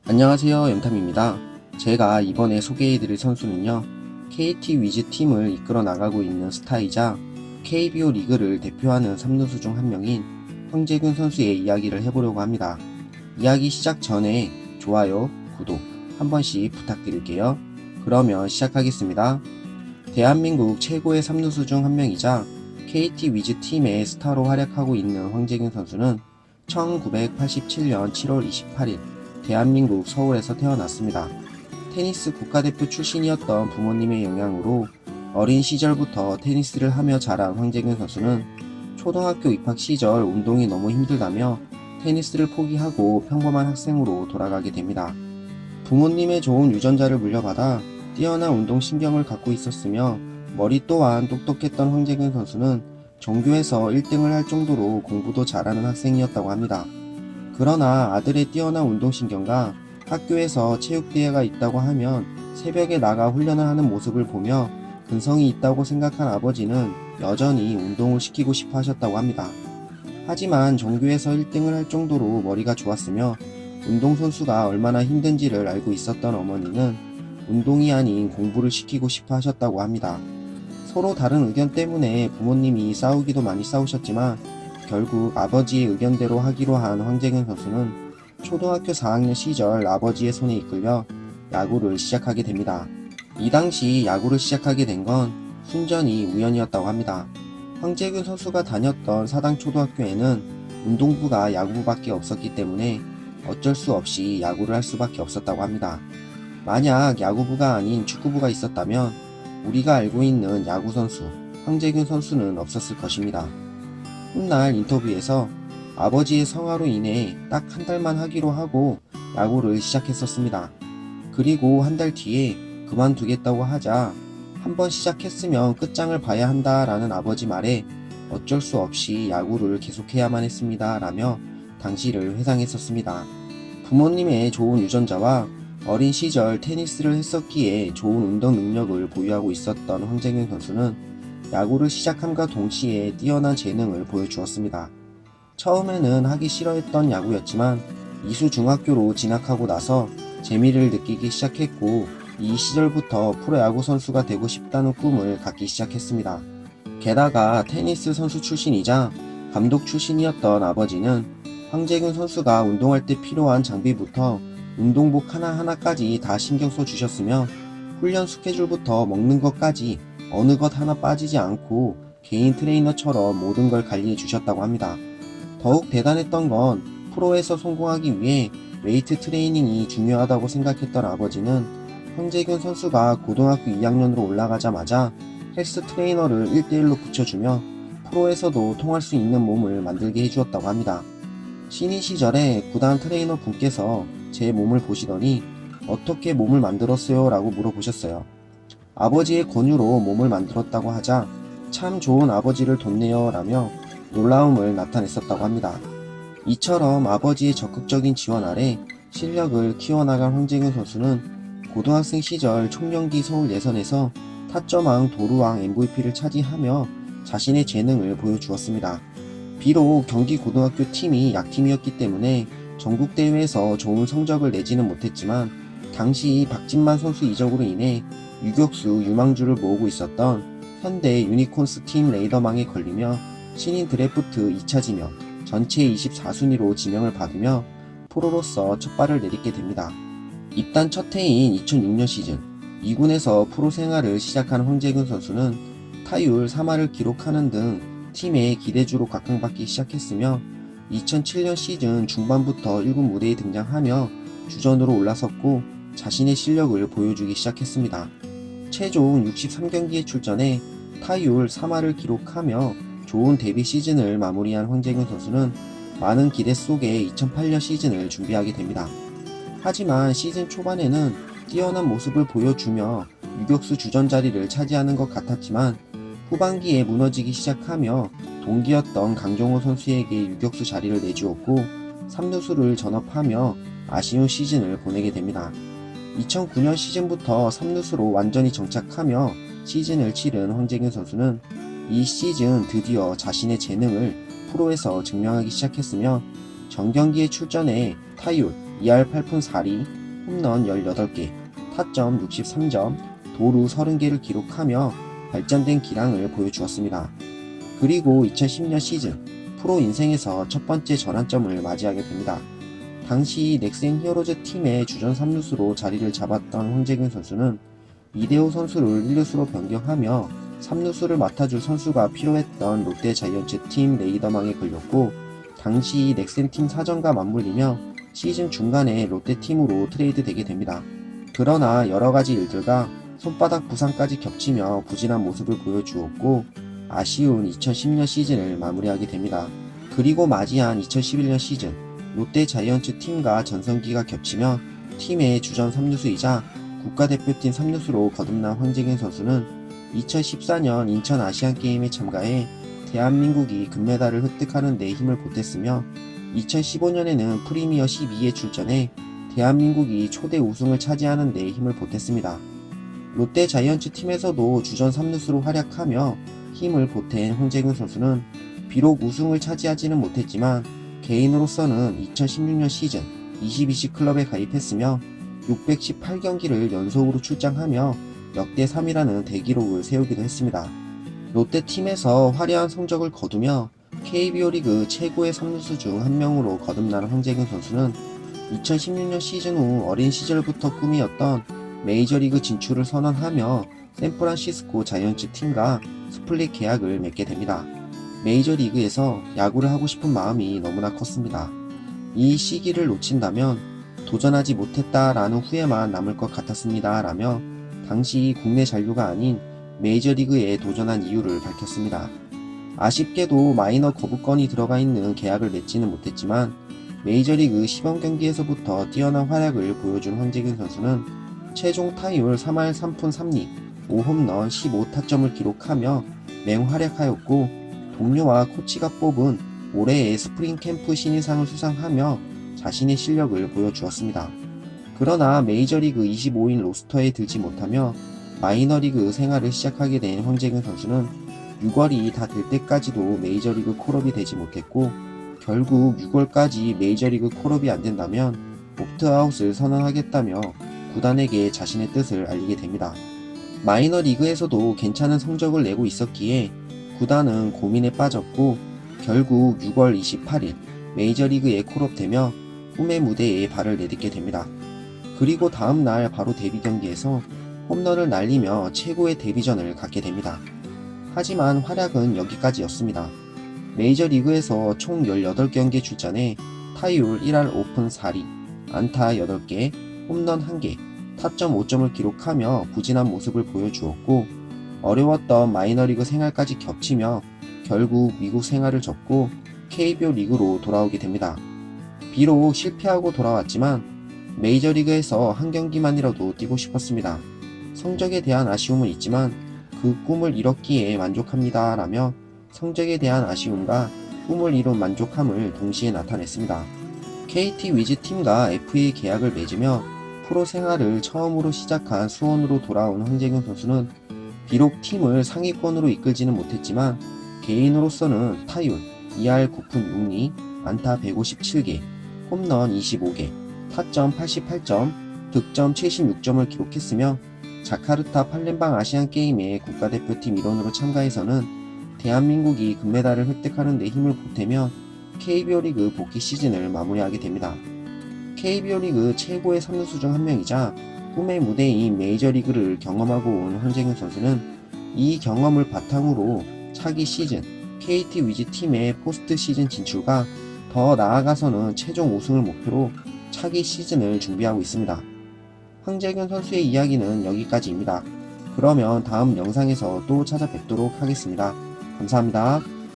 안녕하세요, 연탐입니다. 제가 이번에 소개해드릴 선수는요, KT 위즈 팀을 이끌어 나가고 있는 스타이자 KBO 리그를 대표하는 3루수 중 한 명인 황재균 선수의 이야기를 해보려고 합니다. 이야기 시작 전에 좋아요, 구독 한 번씩 부탁드릴게요. 그러면 시작하겠습니다. 대한민국 최고의 3루수 중 한 명이자 KT 위즈 팀의 스타로 활약하고 있는 황재균 선수는 1987년 7월 28일 대한민국 서울에서 태어났습니다. 테니스 국가대표 출신이었던 부모님의 영향으로 어린 시절부터 테니스를 하며 자란 황재균 선수는 초등학교 입학 시절 운동이 너무 힘들다며 테니스를 포기하고 평범한 학생으로 돌아가게 됩니다. 부모님의 좋은 유전자를 물려받아 뛰어난 운동신경을 갖고 있었으며 머리 또한 똑똑했던 황재균 선수는 전교에서 1등을 할 정도로 공부도 잘하는 학생이었다고 합니다. 그러나 아들의 뛰어난 운동신경과 학교에서 체육대회가 있다고 하면 새벽에 나가 훈련을 하는 모습을 보며 근성이 있다고 생각한 아버지는 여전히 운동을 시키고 싶어 하셨다고 합니다. 하지만 전교에서 1등을 할 정도로 머리가 좋았으며 운동선수가 얼마나 힘든지를 알고 있었던 어머니는 운동이 아닌 공부를 시키고 싶어 하셨다고 합니다. 서로 다른 의견 때문에 부모님이 싸우기도 많이 싸우셨지만 결국 아버지의 의견대로 하기로 한 황재균 선수는 초등학교 4학년 시절 아버지의 손에 이끌려 야구를 시작하게 됩니다. 이 당시 야구를 시작하게 된 건 순전히 우연이었다고 합니다. 황재균 선수가 다녔던 사당 초등학교에는 운동부가 야구부밖에 없었기 때문에 어쩔 수 없이 야구를 할 수밖에 없었다고 합니다. 만약 야구부가 아닌 축구부가 있었다면 우리가 알고 있는 야구 선수 황재균 선수는 없었을 것입니다. 훗날 인터뷰에서 아버지의 성화로 인해 딱 한 달만 하기로 하고 야구를 시작했었습니다. 그리고 한 달 뒤에 그만두겠다고 하자 한번 시작했으면 끝장을 봐야 한다라는 아버지 말에 어쩔 수 없이 야구를 계속해야만 했습니다 라며 당시를 회상했었습니다. 부모님의 좋은 유전자와 어린 시절 테니스를 했었기에 좋은 운동 능력을 보유하고 있었던 황재균 선수는 야구를 시작함과 동시에 뛰어난 재능을 보여주었습니다. 처음에는 하기 싫어했던 야구였지만 이수중학교로 진학하고 나서 재미를 느끼기 시작했고 이 시절부터 프로야구 선수가 되고 싶다는 꿈을 갖기 시작했습니다. 게다가 테니스 선수 출신이자 감독 출신이었던 아버지는 황재균 선수가 운동할 때 필요한 장비부터 운동복 하나하나까지 다 신경 써 주셨으며 훈련 스케줄부터 먹는 것까지 어느 것 하나 빠지지 않고 개인 트레이너처럼 모든 걸 관리해 주셨다고 합니다. 더욱 대단했던 건 프로에서 성공하기 위해 웨이트 트레이닝이 중요하다고 생각했던 아버지는 황재균 선수가 고등학교 2학년으로 올라가자마자 헬스 트레이너를 1대1로 붙여주며 프로에서도 통할 수 있는 몸을 만들게 해주었다고 합니다. 신인 시절에 구단 트레이너 분께서 제 몸을 보시더니 어떻게 몸을 만들었어요? 라고 물어보셨어요. 아버지의 권유로 몸을 만들었다고 하자 참 좋은 아버지를 뒀네요 라며 놀라움을 나타냈었다고 합니다. 이처럼 아버지의 적극적인 지원 아래 실력을 키워나간 황재균 선수는 고등학생 시절 총경기 서울 예선에서 타점왕 도루왕 MVP를 차지하며 자신의 재능을 보여주었습니다. 비록 경기 고등학교 팀이 약팀이었기 때문에 전국대회에서 좋은 성적을 내지는 못했지만 당시 박진만 선수 이적으로 인해 유격수 유망주를 모으고 있었던 현대 유니콘스 팀 레이더망에 걸리며 신인 드래프트 2차 지명, 전체 24순위로 지명을 받으며 프로로서 첫 발을 내딛게 됩니다. 입단 첫 해인 2006년 시즌 2군에서 프로 생활을 시작한 황재균 선수는 타율 3할을 기록하는 등 팀의 기대주로 각광받기 시작했으며 2007년 시즌 중반부터 1군 무대에 등장하며 주전으로 올라섰고 자신의 실력을 보여주기 시작했습니다. 최종 63경기에 출전해 타율 3할을 기록하며 좋은 데뷔 시즌을 마무리한 황재균 선수는 많은 기대 속에 2008년 시즌을 준비하게 됩니다. 하지만 시즌 초반에는 뛰어난 모습을 보여주며 유격수 주전 자리를 차지하는 것 같았지만 후반기에 무너지기 시작하며 동기였던 강정호 선수에게 유격수 자리를 내주었고 3루수를 전업하며 아쉬운 시즌을 보내게 됩니다. 2009년 시즌부터 3루수로 완전히 정착하며 시즌을 치른 황재균 선수는 이 시즌 드디어 자신의 재능을 프로에서 증명하기 시작했으며 전경기에 출전해 타율, 2할 8푼 4리, 홈런 18개, 타점 63점, 도루 30개를 기록하며 발전된 기량을 보여주었습니다. 그리고 2010년 시즌 프로 인생에서 첫 번째 전환점을 맞이하게 됩니다. 당시 넥센 히어로즈 팀의 주전 3루수로 자리를 잡았던 황재균 선수는 이대호 선수를 1루수로 변경하며 3루수를 맡아줄 선수가 필요했던 롯데 자이언츠 팀 레이더망에 걸렸고, 당시 넥센 팀 사정과 맞물리며 시즌 중간에 롯데 팀으로 트레이드 되게 됩니다. 그러나 여러가지 일들과 손바닥 부상까지 겹치며 부진한 모습을 보여주었고, 아쉬운 2010년 시즌을 마무리하게 됩니다. 그리고 맞이한 2011년 시즌 롯데 자이언츠 팀과 전성기가 겹치며 팀의 주전 3루수이자 국가대표팀 3루수로 거듭난 황재균 선수는 2014년 인천 아시안게임에 참가해 대한민국이 금메달을 획득하는 데 힘을 보탰으며 2015년에는 프리미어 12에 출전해 대한민국이 초대 우승을 차지하는 데 힘을 보탰습니다. 롯데 자이언츠 팀에서도 주전 3루수로 활약하며 힘을 보탠 황재균 선수는 비록 우승을 차지하지는 못했지만 개인으로서는 2016년 시즌 22시 클럽에 가입했으며 618경기를 연속으로 출장하며 역대 3위라는 대기록을 세우기도 했습니다. 롯데팀에서 화려한 성적을 거두며 KBO 리그 최고의 3루수 중 한 명으로 거듭난 황재균 선수는 2016년 시즌 후 어린 시절부터 꿈이었던 메이저리그 진출을 선언하며 샌프란시스코 자이언츠 팀과 스플릿 계약을 맺게 됩니다. 메이저리그에서 야구를 하고 싶은 마음이 너무나 컸습니다. 이 시기를 놓친다면 도전하지 못했다라는 후회만 남을 것 같았습니다. 라며 당시 국내 잔류가 아닌 메이저리그에 도전한 이유를 밝혔습니다. 아쉽게도 마이너 거부권이 들어가 있는 계약을 맺지는 못했지만 메이저리그 시범 경기에서부터 뛰어난 활약을 보여준 황재균 선수는 최종 타율 3할 3푼 3리, 5홈런 15타점을 기록하며 맹활약하였고, 동료와 코치가 뽑은 올해의 스프링 캠프 신인상을 수상하며 자신의 실력을 보여주었습니다. 그러나 메이저리그 25인 로스터에 들지 못하며 마이너리그 생활을 시작하게 된 황재균 선수는 6월이 다 될 때까지도 메이저리그 콜업이 되지 못했고, 결국 6월까지 메이저리그 콜업이 안 된다면 옵트아웃을 선언하겠다며 구단에게 자신의 뜻을 알리게 됩니다. 마이너리그에서도 괜찮은 성적을 내고 있었기에 구단은 고민에 빠졌고, 결국 6월 28일 메이저리그에 콜업되며 꿈의 무대에 발을 내딛게 됩니다. 그리고 다음날 바로 데뷔 경기에서 홈런을 날리며 최고의 데뷔전을 갖게 됩니다. 하지만 활약은 여기까지였습니다. 메이저리그에서 총 18경기에 출전해 타율 1할 5푼 4리, 안타 8개, 홈런 1개, 타점 5점을 기록하며 부진한 모습을 보여주었고, 어려웠던 마이너리그 생활까지 겹치며 결국 미국 생활을 접고 KBO 리그로 돌아오게 됩니다. 비록 실패하고 돌아왔지만 메이저리그에서 한 경기만이라도 뛰고 싶었습니다. 성적에 대한 아쉬움은 있지만 그 꿈을 이뤘기에 만족합니다. 라며 성적에 대한 아쉬움과 꿈을 이룬 만족함을 동시에 나타냈습니다. KT 위즈팀과 FA 계약을 맺으며 프로 생활을 처음으로 시작한 수원으로 돌아온 황재균 선수는 비록 팀을 상위권으로 이끌지는 못했지만 개인으로서는 타율 2할 9푼 6리, 안타 157개, 홈런 25개, 타점 88점, 득점 76점을 기록했으며 자카르타 팔렘방 아시안게임의 국가대표팀 일원으로 참가해서는 대한민국이 금메달을 획득하는 데 힘을 보태며 KBO 리그 복귀 시즌을 마무리하게 됩니다. KBO 리그 최고의 3루수 중 한 명이자 꿈의 무대인 메이저리그를 경험하고 온 황재균 선수는 이 경험을 바탕으로 차기 시즌 KT 위즈팀의 포스트 시즌 진출과 더 나아가서는 최종 우승을 목표로 차기 시즌을 준비하고 있습니다. 황재균 선수의 이야기는 여기까지입니다. 그러면 다음 영상에서 또 찾아뵙도록 하겠습니다. 감사합니다.